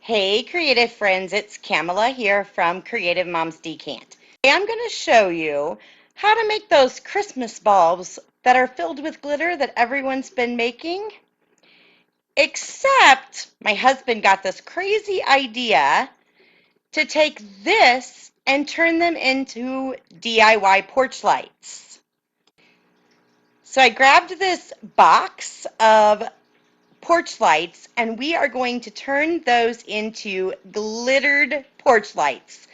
Hey, creative friends, it's Kamela here from Creative Moms Decant. Today I'm going to show you how to make those Christmas bulbs that are filled with glitter that everyone's been making. Except my husband got this crazy idea to take this and turn them into DIY porch lights. So I grabbed this box of porch lights and we are going to turn those into glittered porch lights.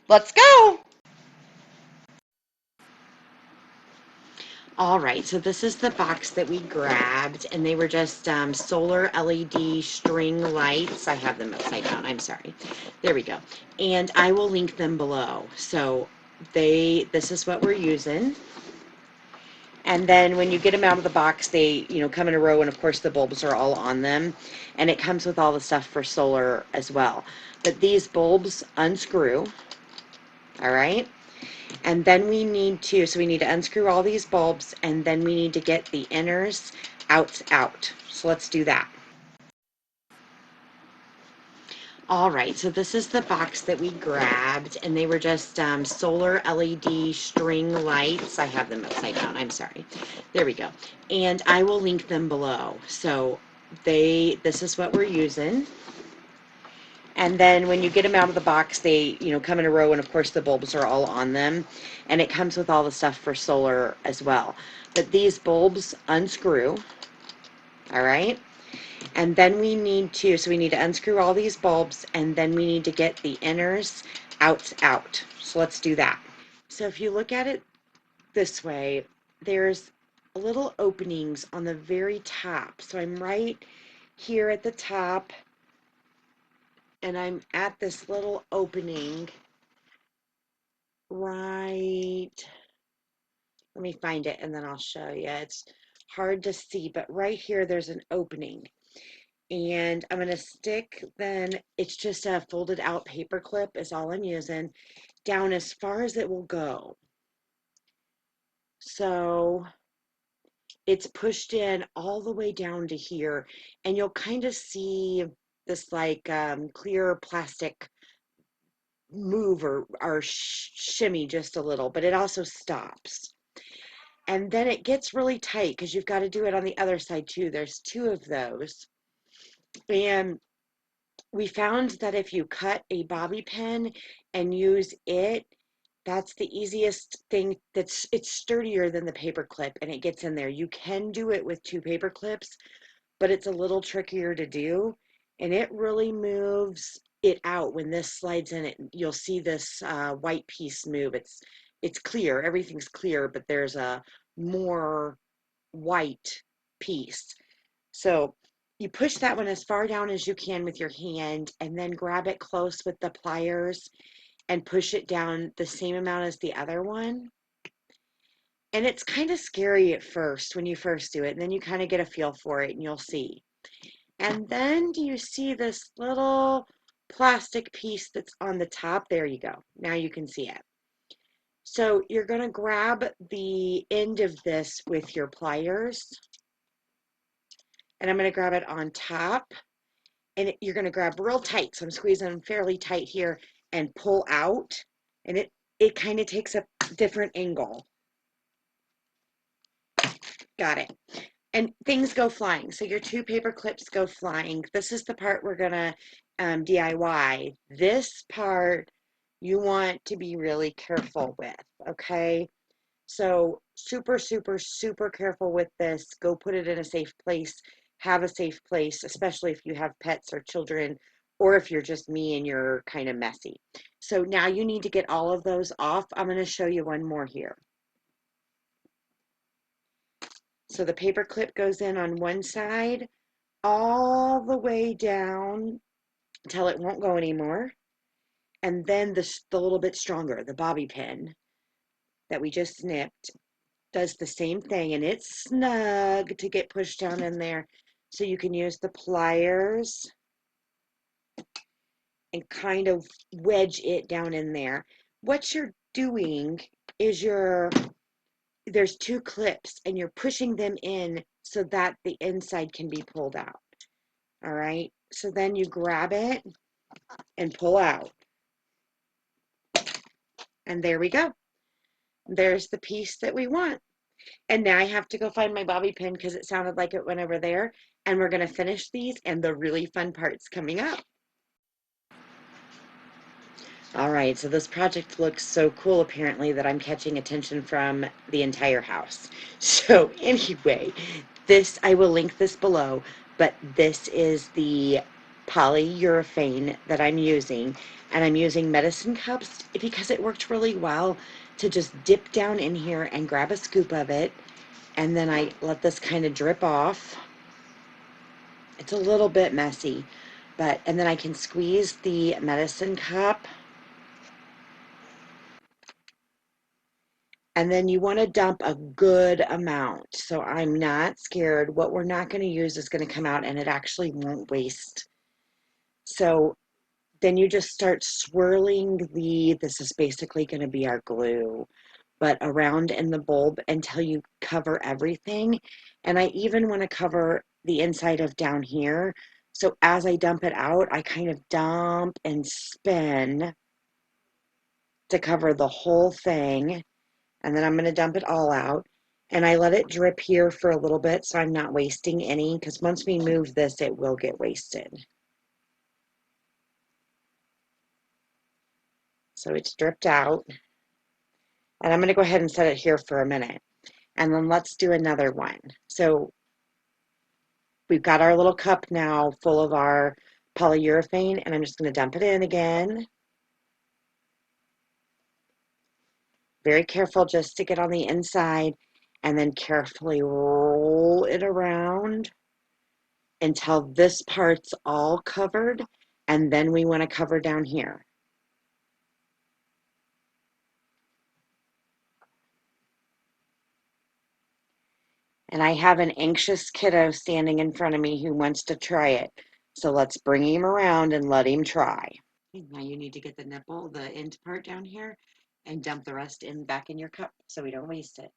Let's go! All right, so this is the box that we grabbed, and they were just solar LED string lights. I have them upside down, I'm sorry. There we go. And I will link them below. So this is what we're using. And then when you get them out of the box, they, come in a row, and of course the bulbs are all on them. And it comes with all the stuff for solar as well. But these bulbs unscrew, all right? And then we need to unscrew all these bulbs, and then we need to get the inners out. So let's do that. All right, so this is the box that we grabbed, and they were just solar LED string lights. I have them upside down, I'm sorry. There we go. And I will link them below. So this is what we're using. And then when you get them out of the box, they, come in a row, and of course the bulbs are all on them. And it comes with all the stuff for solar as well. But these bulbs unscrew, all right? And then we need to unscrew all these bulbs, and then we need to get the inners out. So let's do that. So if you look at it this way, there's little openings on the very top. So I'm right here at the top, and I'm at this little opening right, let me find it and then I'll show you. It's hard to see, but right here there's an opening. And I'm going to stick, then it's just a folded out paper clip is all I'm using, down as far as it will go. So it's pushed in all the way down to here, and you'll kind of see this like clear plastic move or shimmy just a little, but it also stops. And then it gets really tight because you've got to do it on the other side too. There's two of those. And we found that if you cut a bobby pin and use it, that's the easiest thing. It's sturdier than the paper clip, and it gets in there. You can do it with two paper clips, but it's a little trickier to do, and it really moves it out. When this slides in, it you'll see this white piece move. It's clear, everything's clear, but there's a more white piece. So you push that one as far down as you can with your hand, and then grab it close with the pliers and push it down the same amount as the other one. And it's kind of scary at first when you first do it, and then you kind of get a feel for it, and you'll see. And then do you see this little plastic piece that's on the top? There you go. Now you can see it. So you're going to grab the end of this with your pliers, and I'm going to grab it on top, and you're going to grab real tight. So I'm squeezing fairly tight here and pull out, and it kind of takes a different angle. Got it. And things go flying. So your two paper clips go flying. This is the part we're going to DIY. This part you want to be really careful with, okay? So super, super, super careful with this. Go put it in a safe place. Have a safe place, especially if you have pets or children, or if you're just me and you're kind of messy. So now you need to get all of those off. I'm going to show you one more here. So the paper clip goes in on one side all the way down until it won't go anymore. And then the little bit stronger, the bobby pin that we just snipped, does the same thing, and it's snug to get pushed down in there. So you can use the pliers and kind of wedge it down in there. What you're doing is there's two clips, and you're pushing them in so that the inside can be pulled out. All right, So then you grab it and pull out. And there we go. There's the piece that we want. And now I have to go find my bobby pin because it sounded like it went over there. And we're going to finish these and the really fun parts coming up. All right, so this project looks so cool apparently that I'm catching attention from the entire house. So anyway, this, I will link this below, but this is the polyurethane that I'm using, and I'm using medicine cups because it worked really well to just dip down in here and grab a scoop of it, and then I let this kind of drip off. It's a little bit messy, but, and then I can squeeze the medicine cup. And then you want to dump a good amount. So I'm not scared. What we're not going to use is going to come out and it actually won't waste. So then you just start swirling this is basically going to be our glue, but around in the bulb until you cover everything. And I even want to cover the inside of down here. So as I dump it out, I kind of dump and spin to cover the whole thing. And then I'm going to dump it all out. And I let it drip here for a little bit so I'm not wasting any, because once we move this, it will get wasted. So it's dripped out. And I'm going to go ahead and set it here for a minute. And then let's do another one. So we've got our little cup now full of our polyurethane, and I'm just going to dump it in again. Very careful just to get on the inside, and then carefully roll it around until this part's all covered, and then we want to cover down here. And I have an anxious kiddo standing in front of me who wants to try it. So let's bring him around and let him try. Now you need to get the nipple, the end part down here, and dump the rest in back in your cup so we don't waste it.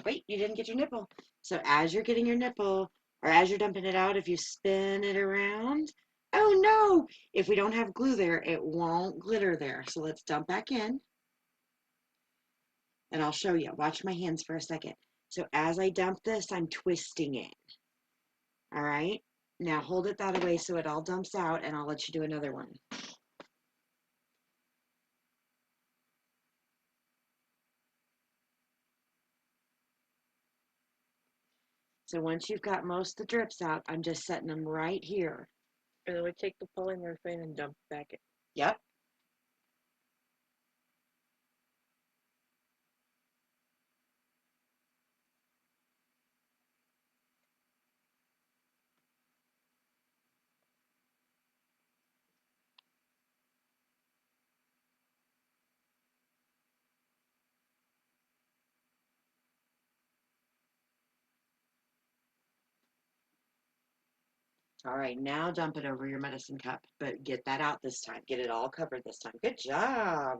Wait, you didn't get your nipple. So as you're getting your nipple, or as you're dumping it out, if you spin it around, oh no, if we don't have glue there, it won't glitter there. So let's dump back in, and I'll show you. Watch my hands for a second. So as I dump this, I'm twisting it. All right, now hold it that way so it all dumps out, and I'll let you do another one. So once you've got most of the drips out, I'm just setting them right here. And then we take the polyurethane and dump it back in. Yep. All right, now dump it over your medicine cup, but get that out this time. Get it all covered this time. Good job.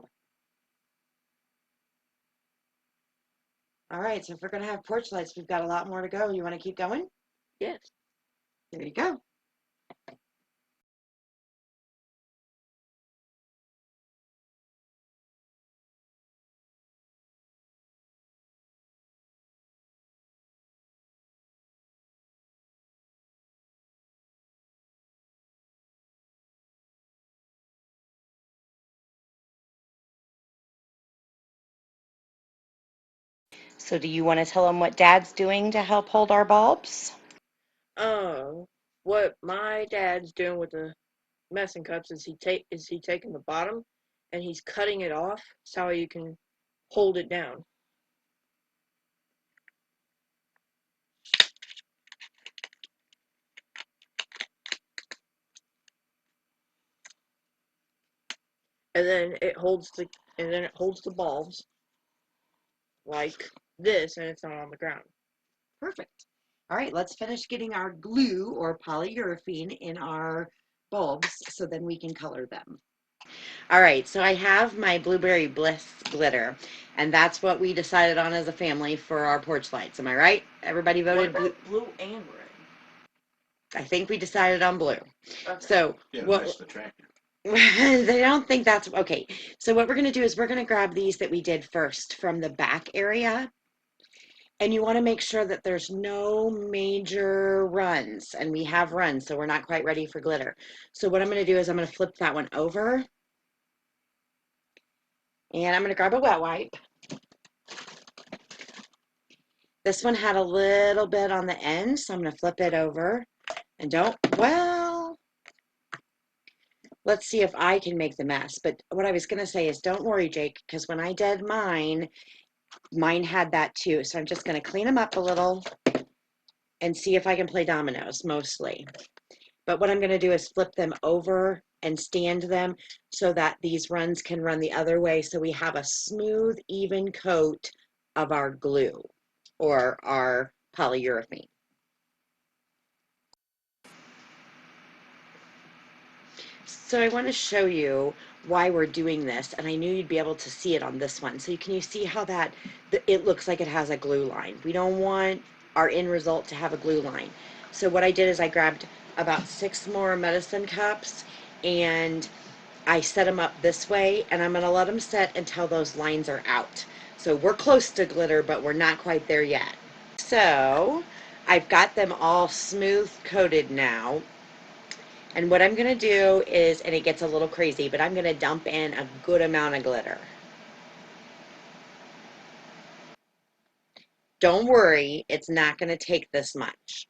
All right, so if we're going to have porch lights, we've got a lot more to go. You want to keep going? Yes. There you go. So do you want to tell them what Dad's doing to help hold our bulbs? What my dad's doing with the messing cups is he taking the bottom and he's cutting it off so you can hold it down. And then it holds the bulbs like this, and it's not on the ground. Perfect. All right, let's finish getting our glue or polyurethane in our bulbs so then we can color them. All right, so I have my Blueberry Bliss glitter, and that's what we decided on as a family for our porch lights. Am I right? Everybody What voted blue. about blue and red? I think we decided on blue. Okay. So Yeah, what match the tractor. they don't think that's okay. So what we're going to do is we're going to grab these that we did first from the back area. And you want to make sure that there's no major runs. And we have runs, so we're not quite ready for glitter. So what I'm going to do is I'm going to flip that one over. And I'm going to grab a wet wipe. This one had a little bit on the end, so I'm going to flip it over. And well, let's see if I can make the mess. But what I was going to say is don't worry, Jake, because when I did mine had that too. So I'm just going to clean them up a little and see if I can play dominoes mostly. But what I'm going to do is flip them over and stand them so that these runs can run the other way so we have a smooth, even coat of our glue or our polyurethane. So I want to show you why we're doing this, and I knew you'd be able to see it on this one. So can you see how that it looks like it has a glue line? We don't want our end result to have a glue line. So what I did is I grabbed about 6 more medicine cups and I set them up this way, and I'm going to let them set until those lines are out. So we're close to glitter, but we're not quite there yet. So I've got them all smooth coated now. And what I'm going to do is, and it gets a little crazy, but I'm going to dump in a good amount of glitter. Don't worry, it's not going to take this much.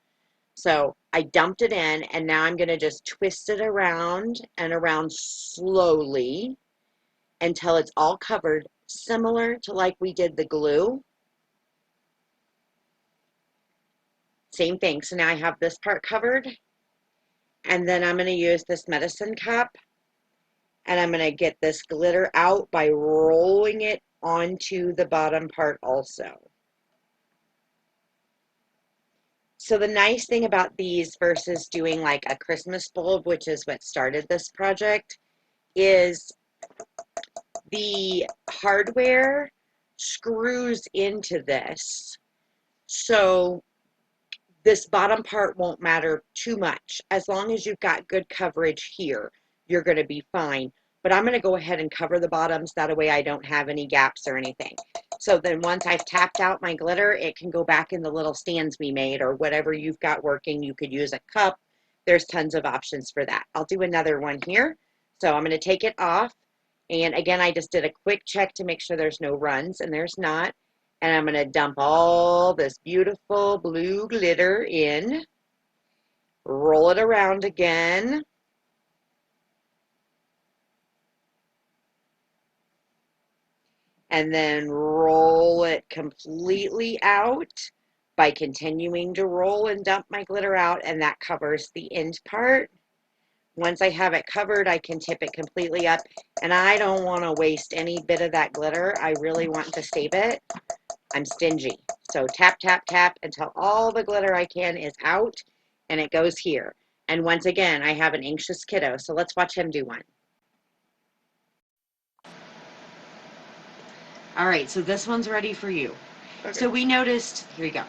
So I dumped it in, and now I'm going to just twist it around and around slowly until it's all covered, similar to like we did the glue. Same thing. So now I have this part covered, and then I'm going to use this medicine cup, and I'm going to get this glitter out by rolling it onto the bottom part also. So the nice thing about these versus doing like a Christmas bulb, which is what started this project, is the hardware screws into this. So this bottom part won't matter too much. As long as you've got good coverage here, you're going to be fine. But I'm going to go ahead and cover the bottoms. That way I don't have any gaps or anything. So then once I've tapped out my glitter, it can go back in the little stands we made or whatever you've got working. You could use a cup. There's tons of options for that. I'll do another one here. So I'm going to take it off. And again, I just did a quick check to make sure there's no runs, and there's not. And I'm going to dump all this beautiful blue glitter in, roll it around again, and then roll it completely out by continuing to roll and dump my glitter out, and that covers the end part. Once I have it covered, I can tip it completely up, and I don't want to waste any bit of that glitter. I really want to save it. I'm stingy. So tap, tap, tap until all the glitter I can is out, and it goes here. And once again, I have an anxious kiddo, so let's watch him do one. All right, so this one's ready for you. Okay. So we noticed, here you go.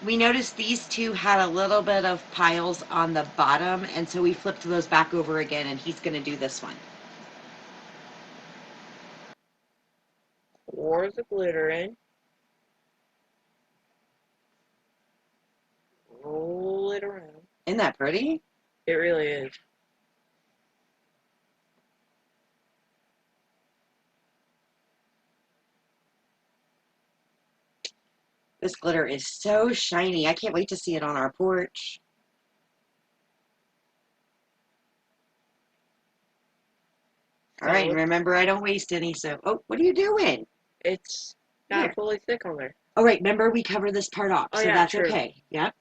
We noticed these two had a little bit of piles on the bottom, and so we flipped those back over again, and he's going to do this one. Pour the glitter in. Roll it around. Isn't that pretty? It really is. This glitter is so shiny. I can't wait to see it on our porch. All right, and remember, I don't waste any, so, oh, what are you doing? It's not Here. fully thick on there. All right, remember, we cover this part off, Oh, so yeah, that's true. okay. Yep.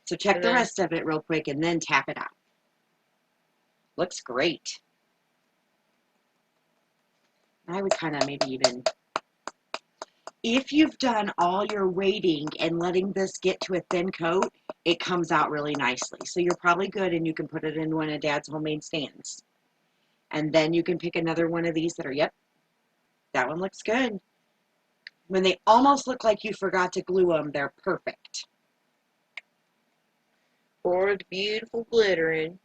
So check And the then- rest of it real quick and then tap it out. Looks great. I would kind of maybe even, if you've done all your weighting and letting this get to a thin coat, it comes out really nicely. So you're probably good, and you can put it in one of Dad's homemade stands. And then you can pick another one of these that are, yep, that one looks good. When they almost look like you forgot to glue them, they're perfect. pour the beautiful glitter in.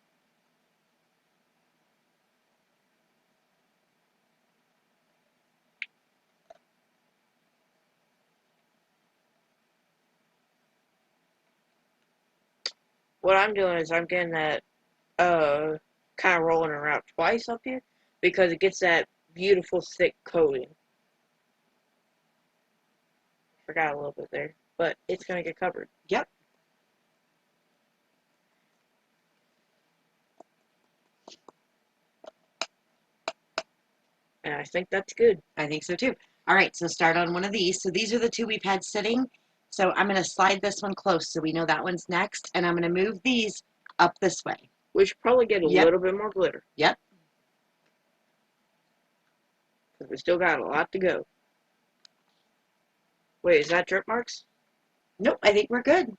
What I'm doing is I'm getting that kind of rolling around twice up here because it gets that beautiful thick coating. Forgot a little bit there, but it's gonna get covered. Yep. And I think that's good. I think so too. All right, so start on one of these. So these are the two we've had sitting. So I'm going to slide this one close so we know that one's next. And I'm going to move these up this way. We should probably get a Yep. little bit more glitter. Yep. Because we still got a lot to go. Wait, is that drip marks? Nope, I think we're good.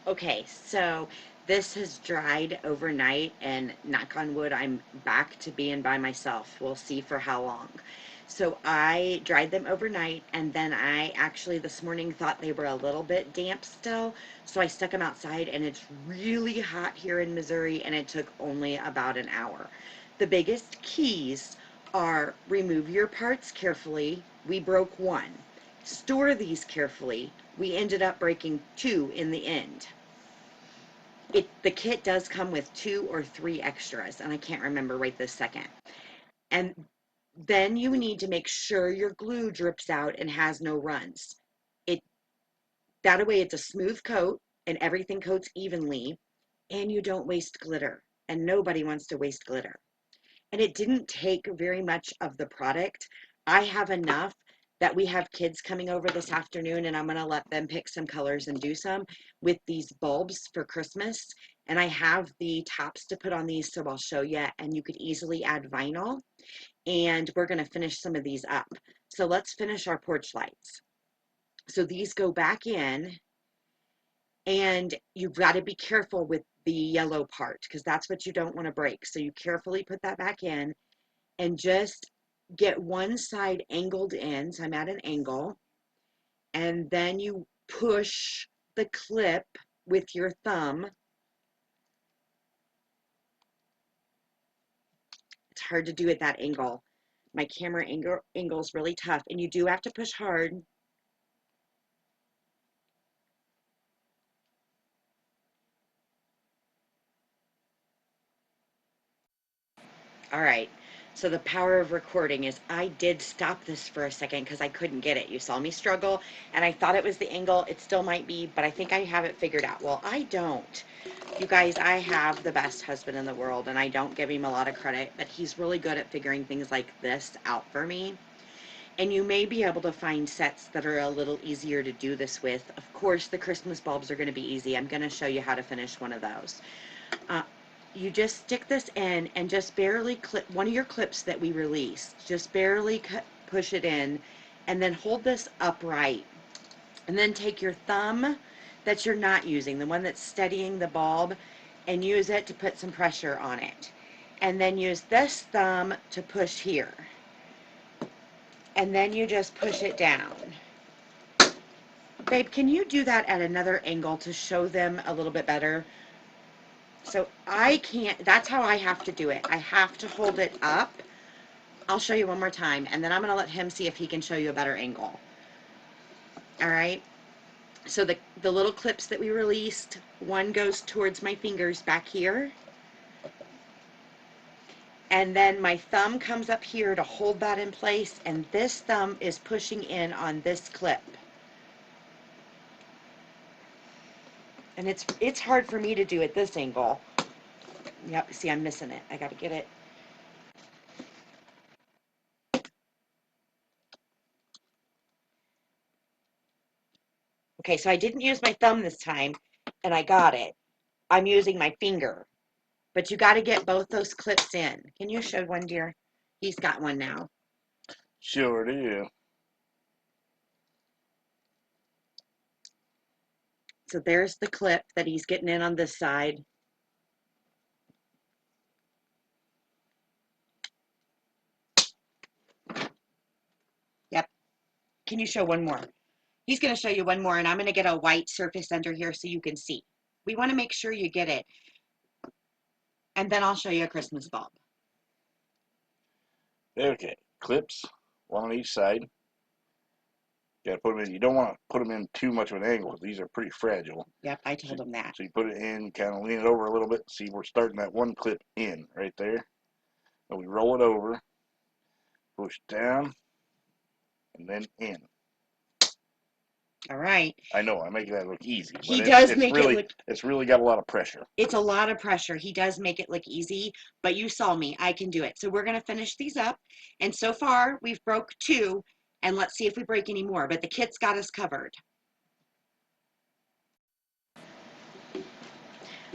Okay, so this has dried overnight, and knock on wood, I'm back to being by myself. We'll see for how long. So I dried them overnight, and then I actually this morning thought they were a little bit damp still, so I stuck them outside, and it's really hot here in Missouri, and it took only about an hour. The biggest keys are remove your parts carefully. We broke one. Store these carefully. We ended up breaking two in the end. The kit does come with 2 or 3 extras, and I can't remember right this second. And then you need to make sure your glue drips out and has no runs. It that way it's a smooth coat and everything coats evenly, and you don't waste glitter. And nobody wants to waste glitter. And it didn't take very much of the product. I have enough that we have kids coming over this afternoon, and I'm going to let them pick some colors and do some with these bulbs for Christmas. And I have the tops to put on these, so I'll show you, and you could easily add vinyl. And we're going to finish some of these up. So let's finish our porch lights. So these go back in, and you've got to be careful with the yellow part because that's what you don't want to break. So you carefully put that back in and just get one side angled in. So I'm at an angle, and then you push the clip with your thumb. It's hard to do at that angle. My camera angle is really tough, and you do have to push hard. All right. So the power of recording is I did stop this for a second because I couldn't get it. You saw me struggle, and I thought it was the angle. It still might be, but I think I have it figured out. Well, I don't. You guys, I have the best husband in the world, and I don't give him a lot of credit, but he's really good at figuring things like this out for me. And you may be able to find sets that are a little easier to do this with. Of course, the Christmas bulbs are going to be easy. I'm going to show you how to finish one of those. Uh, you just stick this in and just barely clip one of your clips that we released. Just barely push it in, and then hold this upright. And then take your thumb that you're not using, the one that's steadying the bulb, and use it to put some pressure on it. And then use this thumb to push here. And then you just push it down. Babe, can you do that at another angle to show them a little bit better? So I can't, that's how I have to do it. I have to hold it up. I'll show you one more time, and then I'm going to let him see if he can show you a better angle. All right. So the little clips that we released, one goes towards my fingers back here. And then my thumb comes up here to hold that in place, and this thumb is pushing in on this clip. And it's hard for me to do at this angle. Yep, see, I'm missing it. I got to get it. Okay, so I didn't use my thumb this time, and I got it. I'm using my finger. But you got to get both those clips in. Can you show one, dear? He's got one now. Sure do. So there's the clip that he's getting in on this side. Yep. can you show one more? He's going to show you one more, and I'm going to get a white surface under here so you can see. We want to make sure you get it. And then I'll show you a Christmas bulb. Okay, clips, one on each side. You gotta put them in. You don't want to put them in too much of an angle. These are pretty fragile. Yep, I told him that. So you put it in, kind of lean it over a little bit. See, we're starting that one clip in right there. And we roll it over, push down, and then in. All right. I know I make that look easy, but He does make really, it look. it's really got a lot of pressure. It's a lot of pressure. He does make it look easy, but you saw me. I can do it. So we're going to finish these up. And so far, we've broke 2, and let's see if we break any more. But the kit's got us covered.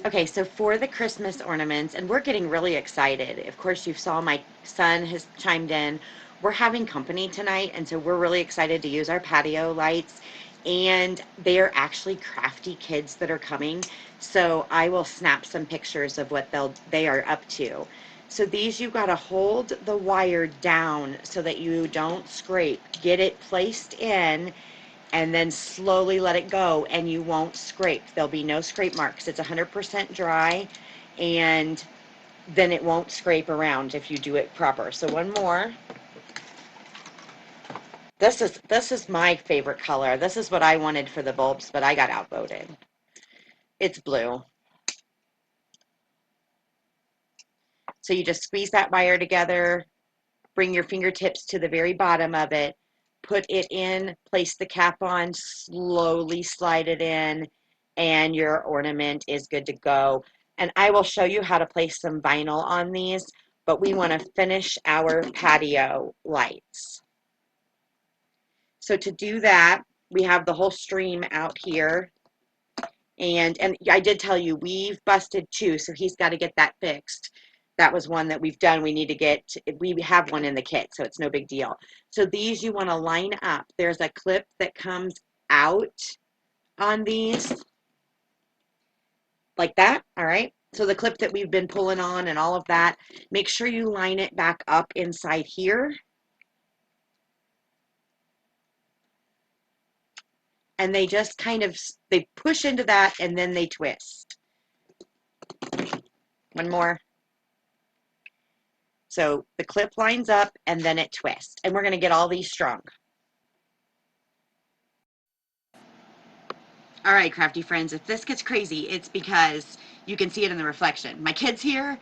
Okay, so for the Christmas ornaments, and we're getting really excited. Of course, you saw my son has chimed in. We're having company tonight, and so we're really excited to use our patio lights. And they are actually crafty kids that are coming. So I will snap some pictures of what they are up to. So these, you've got to hold the wire down so that you don't scrape. Get it placed in, and then slowly let it go, and you won't scrape. There'll be no scrape marks. It's 100% dry, and then it won't scrape around if you do it proper. So one more. This is my favorite color. This is what I wanted for the bulbs, but I got outvoted. It's blue. So you just squeeze that wire together, bring your fingertips to the very bottom of it, put it in, place the cap on, slowly slide it in, and your ornament is good to go. And I will show you how to place some vinyl on these, but we want to finish our patio lights. So to do that, we have the whole stream out here. And I did tell you, we've busted 2, so he's got to get that fixed. That was one that we've done. We need to get, we have one in the kit, so it's no big deal. So these you want to line up. There's a clip that comes out on these, like that, all right? So the clip that we've been pulling on and all of that, make sure you line it back up inside here. And they just kind of, they push into that and then they twist. One more. So the clip lines up and then it twists. And we're going to get all these strung. All right, crafty friends, if this gets crazy, it's because you can see it in the reflection. My kid's here.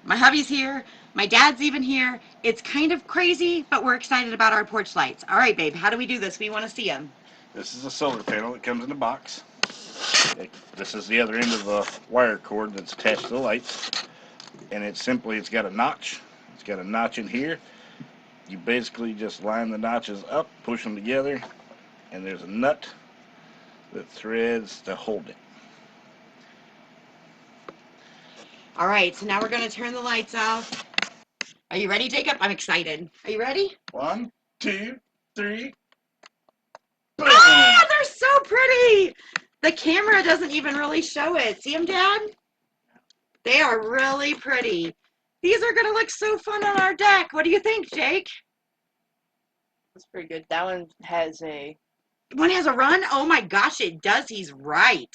My hubby's here. My dad's even here. It's kind of crazy, but we're excited about our porch lights. All right, babe, how do we do this? We want to see them. This is a solar panel that comes in a box. This is the other end of the wire cord that's attached to the lights. And it's got a notch. It's got a notch in here. You basically just line the notches up, push them together, and there's a nut that threads to hold it. All right, so now we're going to turn the lights off. Are you ready, Jacob? I'm excited. Are you ready? 1, 2, 3. Boom! Ah, they're so pretty. The camera doesn't even really show it. See them, Dad? They are really pretty. These are going to look so fun on our deck. What do you think, Jake? That's pretty good. That one has a. One has a run? Oh my gosh, it does. He's right.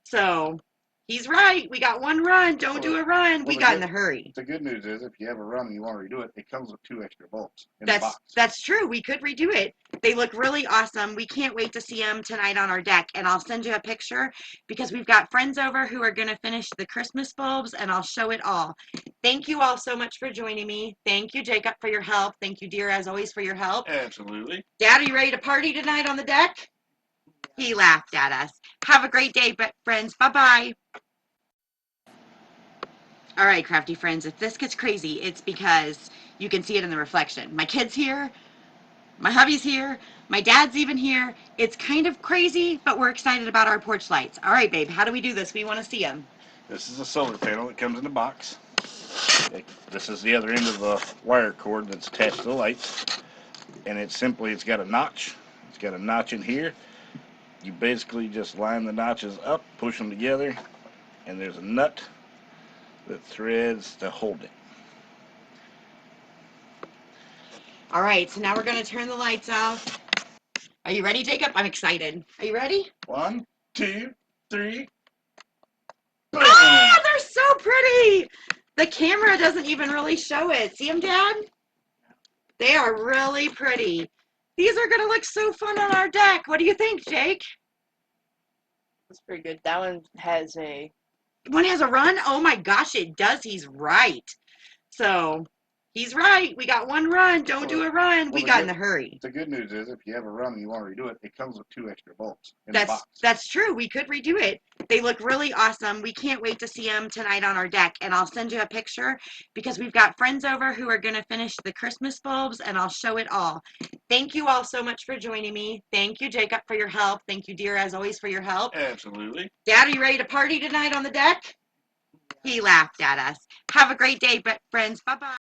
So he's right. We got one run. Don't do a run. We got in a hurry. The good news is if you have a run and you want to redo it, it comes with 2 extra bulbs in the box. That's true. We could redo it. They look really awesome. We can't wait to see them tonight on our deck. And I'll send you a picture because we've got friends over who are going to finish the Christmas bulbs, and I'll show it all. Thank you all so much for joining me. Thank you, Jacob, for your help. Thank you, dear, as always, for your help. Absolutely. Dad, are you ready to party tonight on the deck? He laughed at us. Have a great day, friends. Bye-bye. All right, crafty friends, if this gets crazy, it's because you can see it in the reflection. My kid's here. My hubby's here. My dad's even here. It's kind of crazy, but we're excited about our porch lights. All right, babe, how do we do this? We want to see them. This is a solar panel that comes in a box. This is the other end of the wire cord that's attached to the lights. And it's got a notch. It's got a notch in here. You basically just line the notches up, push them together, and there's a nut that threads to hold it. All right, so now we're going to turn the lights off. Are you ready, Jacob? I'm excited. Are you ready? 1, 2, 3. Boom! Ah, they're so pretty. The camera doesn't even really show it. See them, Dad? They are really pretty. These are going to look so fun on our deck. What do you think, Jake? That's pretty good. That one has a. One has a run? Oh my gosh, it does. He's right. So he's right. We got one run. Don't do a run. We got in a hurry. The good news is if you have a run and you want to redo it, it comes with 2 extra bolts in the box. That's true. We could redo it. They look really awesome. We can't wait to see them tonight on our deck. And I'll send you a picture because we've got friends over who are going to finish the Christmas bulbs, and I'll show it all. Thank you all so much for joining me. Thank you, Jacob, for your help. Thank you, dear, as always, for your help. Absolutely. Dad, are you ready to party tonight on the deck? He laughed at us. Have a great day, friends. Bye-bye.